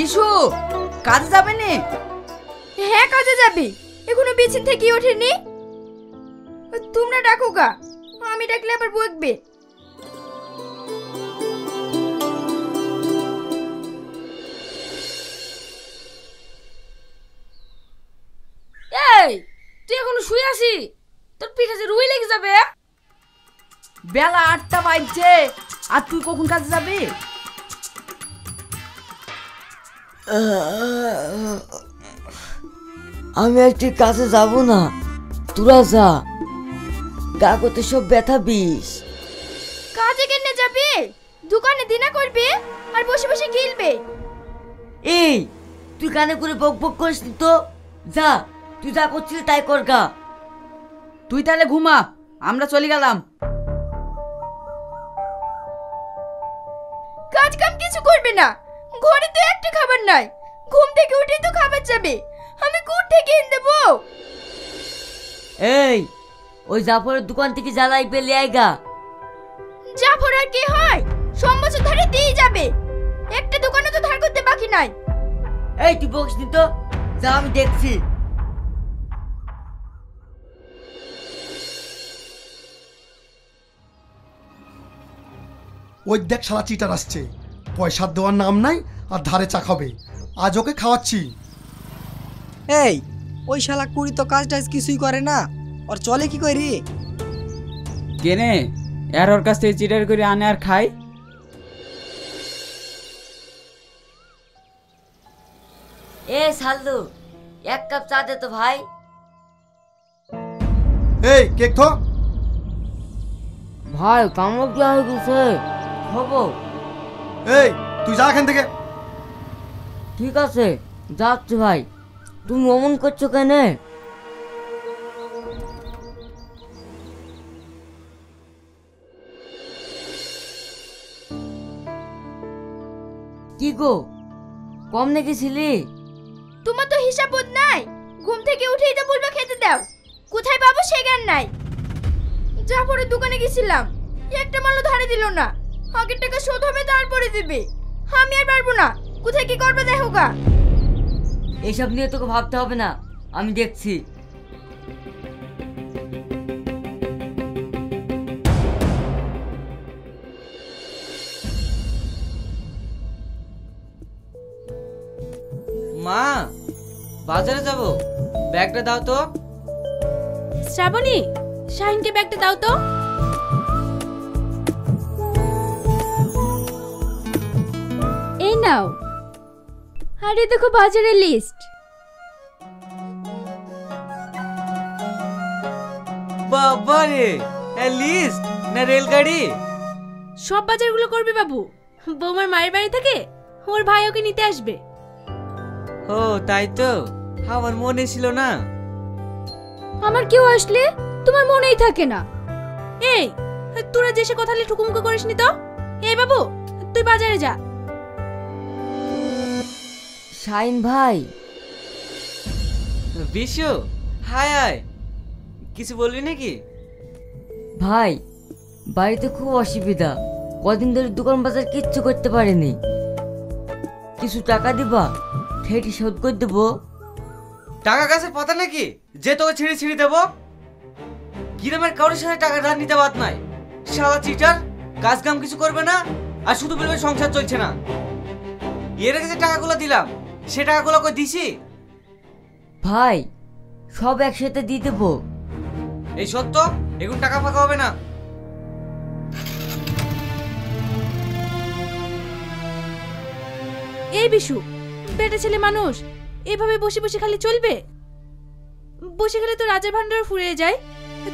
বিশু কাজে যাবে নি? হ্যাঁ কাজে যাবে, এখনো বিছানা থেকে ওঠেনি। তোমরা ডাকো গা, আমি ডাকলে আবার বকবে। এই তুই এখনো শুয়ে আছি? তোর পিঠে যে রুই লেগে যাবে। বেলা 8টা বাজছে, আর তুই কখন কাজে যাবি? আমি একটি কাজে যাব না, তোরা যা। কাগজে সব ব্যথা বিষ। কাজে কেন যাবে? দোকানে দিনা করবে আর বসে বসে গিলবে। এই তুই কানে করে বক বক করিস নি তো। যা, তুই যা করছিলি তাই কর গা। তুই তাহলে ঘুমা, আমরা চলে গেলাম। কাজ কাম কিছু করবে না, ঘরে তো একটা খাবার নাই। ঘুম থেকে উঠেই তো খাবার যাবে, আমি কোথা থেকে এনে দেবো? এই ওই জাফরের দোকান থেকে জ্বালাই পেলে আইগা। জাফর আর কি হয়, সব বছর ধরে দিয়ে যাবে। একটা দোকানে তো ধার করতে বাকি নাই। এই তুই বকিস নি তো, যা আমি দেখছি। ওই দেখ শালা চিটার আসছে, পয়সা দেওয়ার নাম নাই আর ধারে চা খাবে। আজ ওকে খাওয়াচ্ছি। এই ওই শালা কুড়ি তো কাজ টাজ কিছুই করে না, ওর চলে কি করি? কেনে আর ওর কাছ থেকে চিটার করে আনে আর খাই। এ সাল্লু, এক কাপ চা দে তো ভাই। এই কেক থো। ভাই কামড় কি হয়ে গেছে, হবো? এই তুই যা এখান থেকে। ঠিক আছে যাচ্ছি ভাই। তুমি অমন করছো কেন? কি গো, কম নেগেছিলি? তোমার তো হিসাব বোধ নাই। ঘুম থেকে উঠেই তো বলবে খেতে দাও, কোথায় পাবো সে জ্ঞান নাই। জাফরের দোকানে গেছিলাম, একটা মালও ধারে দিল না। আগের টাকা শোধ হবে তারপরে দিবে। আমি আর পারবো না, কোথায় কি করবে দেখো গা। এইসব নিয়ে তোকে ভাবতে হবে না, আমি দেখছি। মা বাজারে যাব, ব্যাগটা দাও তো। শ্রাবণী, শাহিনকে ব্যাগটা দাও তো। এই নাও। আরে দেখো বাজারের লিস্ট। বাবা রে, লিস্ট না রেলগাড়ি? সব বাজারগুলো করবে বাবু। বৌমার মায়ের বাড়ি থেকে ওর ভাই ওকে নিতে আসবে। ও তাই তো, আমার মনে ছিল না। আমার কেউ আসলে তোমার মনেই থাকে না। এই তোরা যে সে কথা ঠুকুমুকু করিসনি তো। এই বাবু তুই বাজারে যা। শাইন ভাই। বিশু, হাই হাই, কিছু বলবি নাকি? ভাই বাড়িতে খুব অসুবিধা, কদিন ধরে দোকান বাজার কিচ্ছু করতে পারিনি। কিছু টাকা দিবা, ঠেটি শোধ করে দেবো। টাকা কাছে পাতা নাকি যে তোকে ছিঁড়ে ছিঁড়ে দেবো? গ্রামের কারোর সাথে টাকা ধার নিতে বাদ নাই। শালা চিটার, কাজ কাম কিছু করবে না আর শুধু বলবে সংসার চলছে না। এর আগে যে টাকাগুলো দিলাম সে টাকাগুলো কই দিছি? ভাই সব একসাথে দিয়ে দেবো। এই সত্য, এখন টাকা ফাঁকা হবে না। এই বিশু, বেটা ছেলে মানুষ, এভাবে বসে বসে খালি চলবে? বসে গেলে তো রাজার ভান্ডার ফুরিয়ে যায়।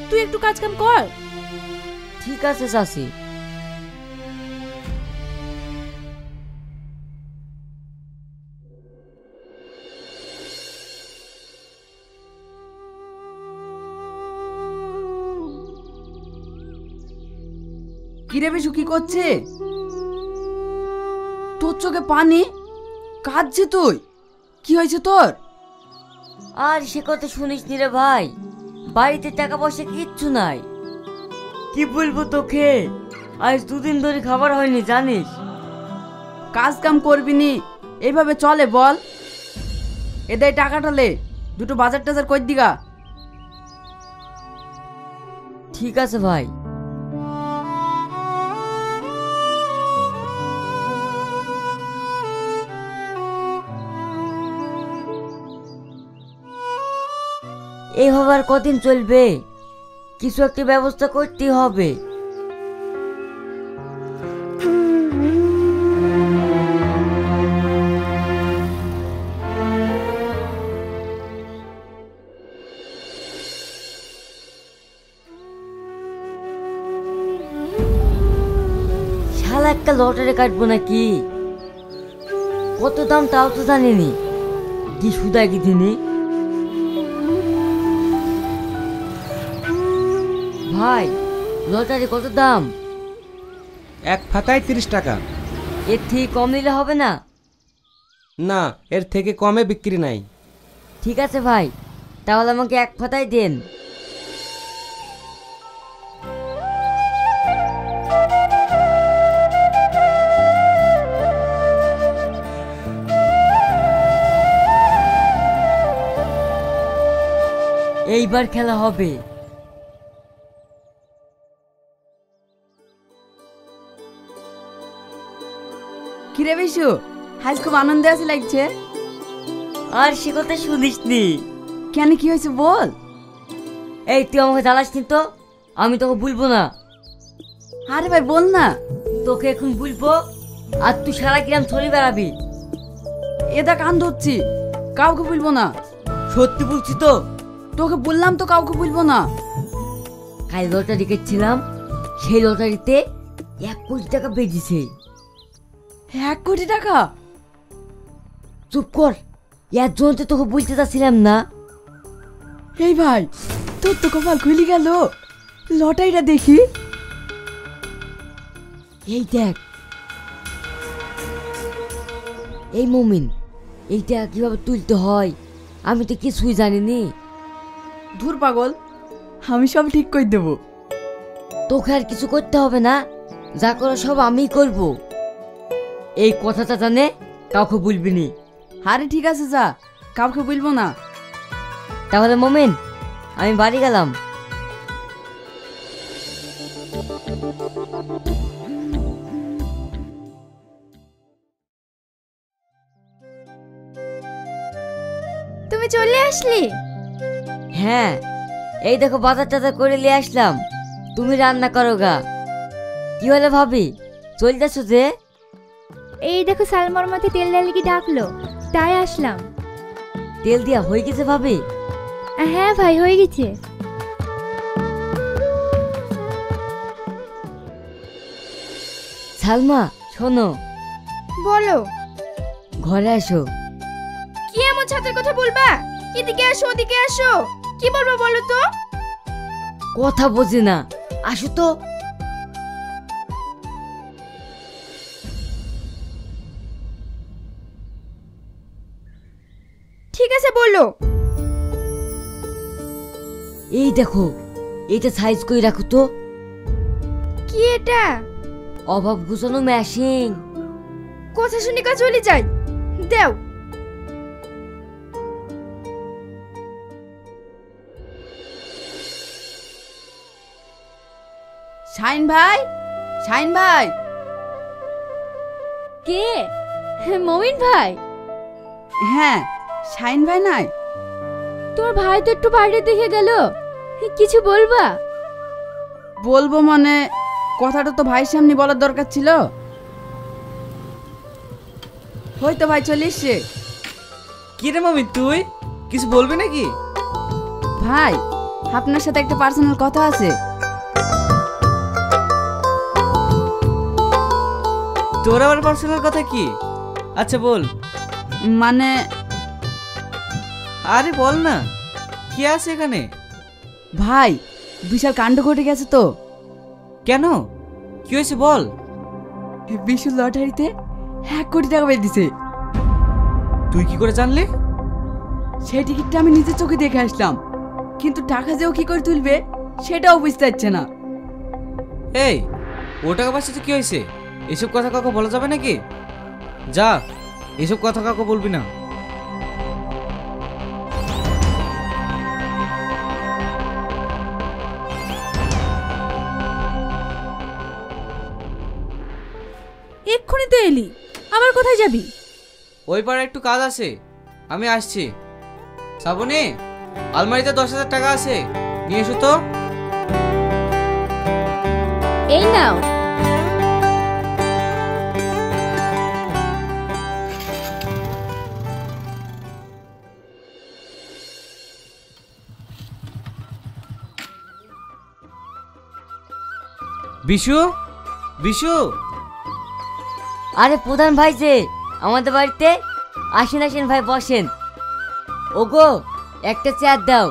তুই একটু কাজ কাম কর। ঠিক আছে চাচি। কিরে বিশু, কি করছে? তোর চোখে পানি, কাঁদছে তুই? কি হয়েছে তোর? আর সে কথা শুনিস নি রে ভাই, বাড়িতে টাকা পয়সা কিচ্ছু নাই। কি বলবো তোকে, আজ দুদিন ধরে খাবার হয়নি জানিস। কাজ কাম করবি নি, এইভাবে চলে বল? এদের টাকাটা লে, দুটো বাজার টাজার কই দিগা। ঠিক আছে ভাই। এইভাবে আর কদিন চলবে? কিছু একটা ব্যবস্থা করতেই হবে। শালা একটা লটারি কাটবো নাকি? কত দাম তাও তো জানিনি। কি সুদা কি দিনি? ভাই, লটারি কত দাম? এক ফাতায় 30 টাকা। এর থেকে কম নিলে হবে না? না, এর থেকে কমে বিক্রি নাই। ঠিক আছে ভাই, তাহলে আমাকে এক ফাতায় দেন। এইবার খেলা হবে। কিরে বিশু, আজ খুব আনন্দে আছে লাগছে। আর সে কথা শুনিসনি? কেন, কি হয়েছে বল? এই তুই আমাকে জ্বালাসনি তো, আমি তোকে বলবো না। আরে ভাই বল না। তোকে এখন বলবো আর তুই সারা গ্রাম ছড়ি বেড়াবি। এটা কান ধরছি, কাউকে বলবো না। সত্যি বলছি তো? তোকে বললাম তো কাউকে বলবো না। কাল লটারি কেটেছিলাম, সেই লটারিতে 1 কোটি টাকা বেরিয়েছে। 1 কোটি টাকা? চুপ কর, এর জন্য তো তোকে বলতে চাচ্ছিলাম না। এই ভাই, তোর তো কপাল খুলে গেল। লটারিটা দেখি। এই দেখ। এই মমিন, এইটা কিভাবে তুলতে হয় আমি তো কিছুই জানিনি। ধুর পাগল, আমি সব ঠিক করে দেবো। তোকে আর কিছু করতে হবে না, যা করো সব আমিই করব। এই কথাটা জানে কাউকে বলবি নি। আরে ঠিক আছে, যা, কাউকে বলবো না। তাহলে মোমেন, আমি বাড়ি গেলাম। তুমি চলে আসলি? হ্যাঁ, এই দেখো বাজার টাজার করে নিয়ে আসলাম। তুমি রান্না করো গা। কি হলো ভাবি, চলে যাচ্ছ যে? এই দেখো সালমার মাথায় তেল ঢালে কি ডাকলো, তাই আসলাম। তেল দিয়া হয়ে গেছে ভাবি? হ্যাঁ ভাই, হয়ে গেছে। সালমা শোনো। বলো। ঘরে আসো। কি এমন ছাতের কথা বলবা? এদিকে আসো, ওদিকে আসো। কি বলবো বলো তো? কথা বোঝে না, আসো তো। ঠিক আছে বলো। এই দেখো, এটা সাইজ করে রাখো তো। কি এটা? অভাব ঘুষানো মেশিন। কথা শুনি কা চলে যাই, দেও। শাইন ভাই, শাইন ভাই। কে? মমিন ভাই? হ্যাঁ, শাইন ভাই নাই? তোমার ভাই তো একটু বাইরে দেখে গেল, কিছু বলবা? বলবো মানে, কথাটা তো ভাইয়ের সামনে বলার দরকার ছিল। হয়তো ভাই চলে এসছে। কি রে মামি, তুই কিছু বলবি নাকি? ভাই, আপনার সাথে একটা পার্সোনাল কথা আছে। তোর আবার পার্সোনাল কথা কি? আচ্ছা বল। মানে, আরে বল না, কি আছে এখানে? ভাই, বিশাল কাণ্ড ঘটে গেছে তো। কেন, কি হয়েছে বল? বিশু লটারিতে 1 কোটি টাকা বেরিয়েছে। তুই কি করে জানলি? সেই টিকিটটা আমি নিজের চোখে দেখে আসলাম, কিন্তু টাকা যেও কি করে তুলবে সেটাও বুঝতে পারছে না। এই, ও টাকা বাঁচাতে কি হয়েছে? এসব কথা কাউকে বলা যাবে নাকি? যা, এসব কথা কাউকে বলবি না। এক্ষুনি তো এলি, আবার কোথায় যাবি? ওই পাড়ে একটু কাজ আছে, আমি আসছি। শ্রাবণী, আলমারিতে 10,000 টাকা আছে, নিয়ে এসো তো। এই নাও। বিশু, বিশু। আরে প্রধান ভাই যে আমাদের বাড়িতে, আসেন আসেন ভাই বসেন। ওগো একটা চেয়ার দাও।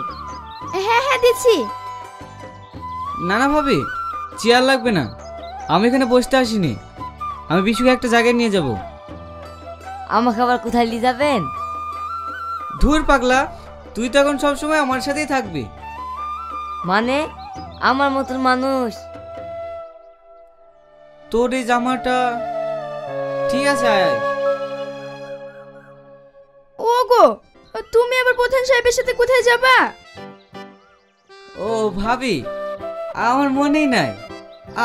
হ্যাঁ হ্যাঁ দিচ্ছি। না না ভাবি, চেয়ার লাগবে না, আমি এখানে বসতে আসিনি। আমি বিশুকে একটা জায়গায় নিয়ে যাব। আমাকে আবার কোথায় নিয়ে যাবেন? ধুর পাগলা, তুই তো এখন সবসময় আমার সাথেই থাকবি। মানে আমার মতন মানুষ। তোর এই জামাটা ঠিক আছে, আয় আয়। ওগো, তুমি আবার প্রধান সাহেবের সাথে কোথায় যাবা? ও ভাবি, আমার মনেই নাই,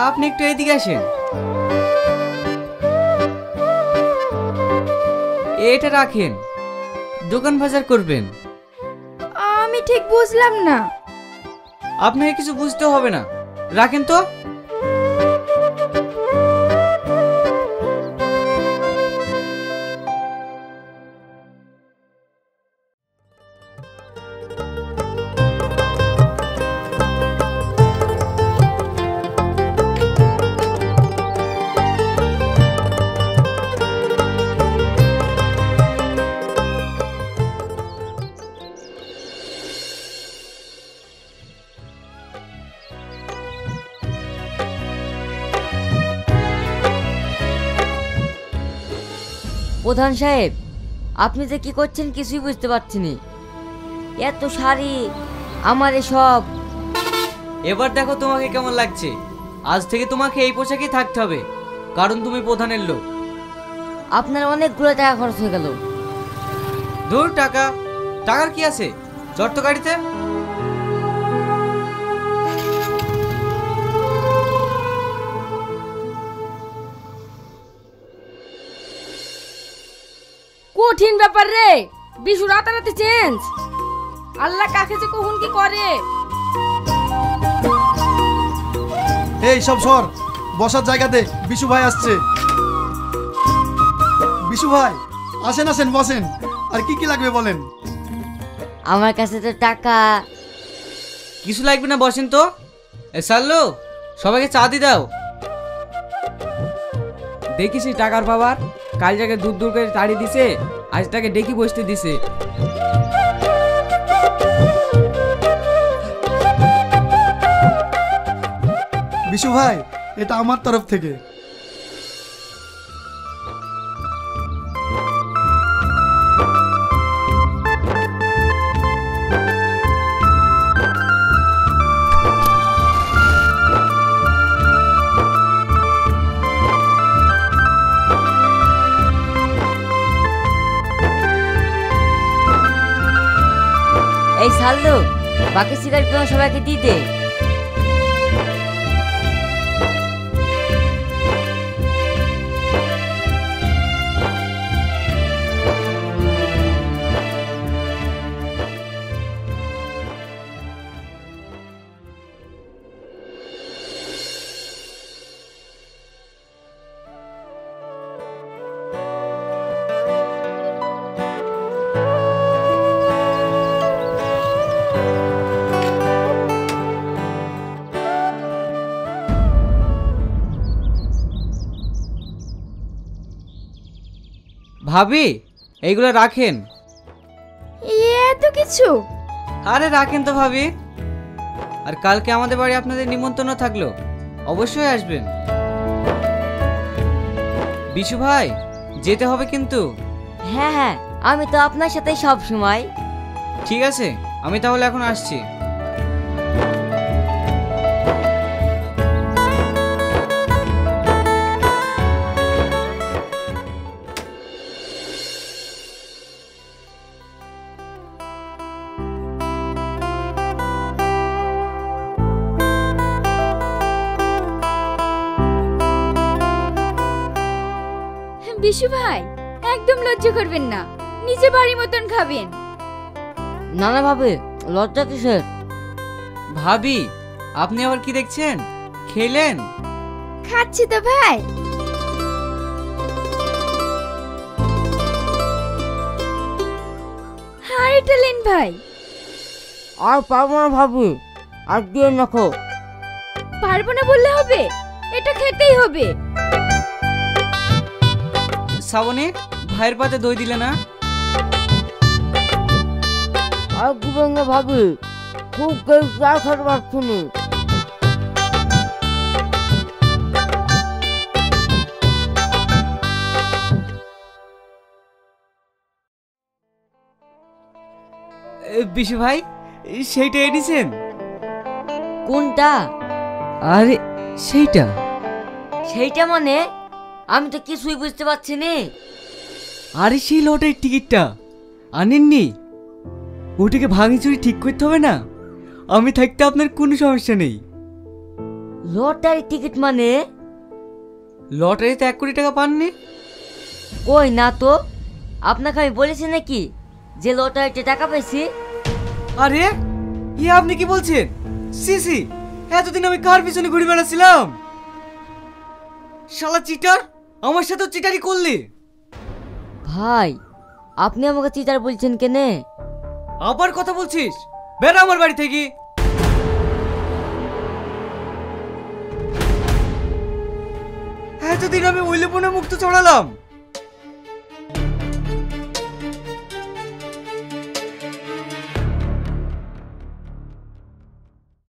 আপনি একটু এদিকে আসেন। এটা রাখেন, দোকান বাজার করবেন। আমি ঠিক বুঝলাম না। আপনাকে কিছু বুঝতে হবে না, রাখেন তো। প্রধান সাহেব, আপনি যে কি করছেন কিছুই বুঝতে পারছি না। এত শাড়ি, আমার এসব। এবার দেখো তোমাকে কেমন লাগছে। আজ থেকে তোমাকে এই পোশাকেই থাকতে হবে, কারণ তুমি প্রধানের লোক। আপনার অনেকগুলো টাকা খরচ হয়ে গেল। ধুর টাকা, টাকার কি আছে, চট তো গাড়িতে। কঠিন ব্যাপার রে, বিশু রাতারাতি চেঞ্জ। আল্লাহ কাকে যে কখন কি করে। এই সব সর, বসার জায়গা দে, বিশু ভাই আসছে। বিশু ভাই আসেন আসেন বসেন। আর কি কি লাগবে বলেন? আমার কাছে তো টাকা। কিছু লাগবে না, বসেন তো। এ সাল্লু, সবাইকে চা দি দাও। দেখিস টাকার পাওয়ার, কাল জায়গায় দূর দূর করে তাড়ি দিছে, আজ তাকে ডেকে বসতে দিছে। বিশু ভাই, এটা আমার তরফ থেকে। এই সাল্লু, বাকি সিগারেট তোমার সবাইকে দিয়ে দে। ভাবি, এইগুলো রাখেন। এত কিছু? আরে রাখেন তো ভাবি। আর কালকে আমাদের বাড়ি আপনাদের নিমন্ত্রণ থাকলো, অবশ্যই আসবেন। বিশু ভাই, যেতে হবে কিন্তু। হ্যাঁ হ্যাঁ, আমি তো আপনার সাথে সব সময়। ঠিক আছে, আমি তাহলে এখন আসছি। বিশু ভাই একদম লজ্জা করবেন না, নিজে বাড়ি মতন খাবেন। না না ভাবি, লজ্জা কিসের? ভাবি আপনি আবার কি দেখছেন, খেলেন? খাচ্ছি তো ভাই। আর এটা লেন ভাই। আর পারবো না ভাবি, আর দিয়ে রাখো। পারবো না বললে হবে, এটা খেতেই হবে। শ্রাবণী, ভাইয়ের পাতে দই দিলে না? আর দিবেন না ভাবি, খুব কেউ চা খেতে পারছি না। বিশু ভাই, সেইটা এনেছেন? কোনটা? আরে সেইটা। সেইটা মানে আমি তো কিছুই বুঝতে পারছি না। আরে সেই লটারির টিকিটটা আনেননি? ওটাকে ভাঙি চুরি ঠিক করতে হবে না? আমি থাকতে আপনার কোনো সমস্যা নেই। লটারি টিকিট মানে? লটারিতে 1 কোটি টাকা পাননি? কই না তো, আপনাকে আমি বলেছি নাকি যে লটারিতে টাকা পাইছি? আরে আপনি কি বলছেন? সিসি, এতদিন আমি কার পিছনে ঘুরে বেড়াচ্ছিলাম? শালা চিটার, আমার সাথে চিটারি করলি? ভাই আপনি আমাকে চিটার বলছেন কেনে? আবার কথা বলছিস? বের আমার বাড়ি থেকে। এতদিন আমি ওইলেপনে মুক্ত চড়ালাম,